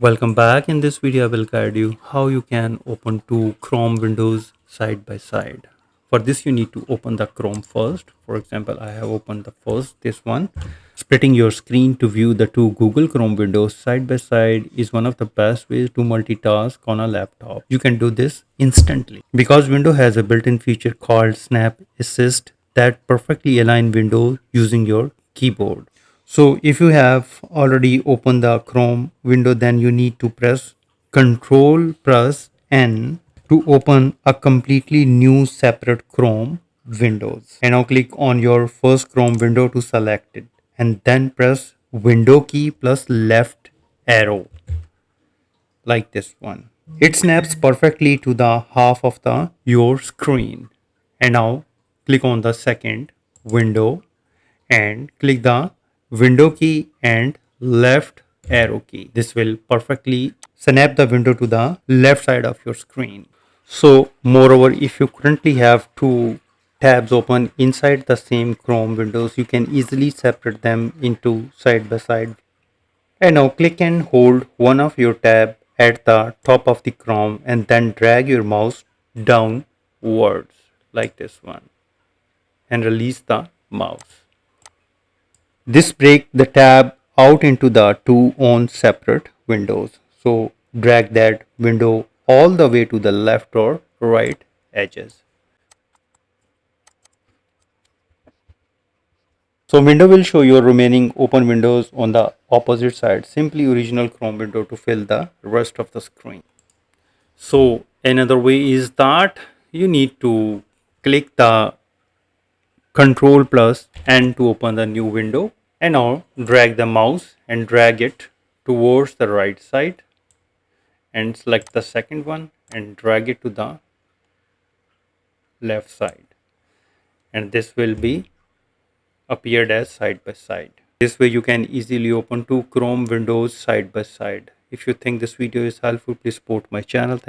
Welcome back. In this video, I will guide you how you can open two Chrome windows side by side. For this, you need to open the Chrome first. For example, I have opened the first, this one. Splitting your screen to view the two Google Chrome windows side by side is one of the best ways to multitask on a laptop. You can do this instantly because Windows has a built-in feature called Snap Assist that perfectly align windows using your keyboard. So if you have already opened the Chrome window, then you need to press Control plus N to open a completely new separate Chrome windows. And now click on your first Chrome window to select it and then press Window key plus left arrow like this one. It snaps perfectly to the half of the your screen. And now click on the second window and click the window key and left arrow key. This will perfectly snap the window to the left side of your screen. So moreover, if you currently have two tabs open inside the same Chrome windows, you can easily separate them into side by side. And now click and hold one of your tab at the top of the Chrome and then drag your mouse downwards like this one and release the mouse. This break the tab out into the two on separate windows. So drag that window all the way to the left or right edges. So window will show your remaining open windows on the opposite side. Simply original Chrome window to fill the rest of the screen. So another way is that you need to click the Control plus N to open the new window. And now drag the mouse and drag it towards the right side and select the second one and drag it to the left side. And this will be appeared as side by side. This way you can easily open two Chrome windows side by side. If you think this video is helpful, please support my channel.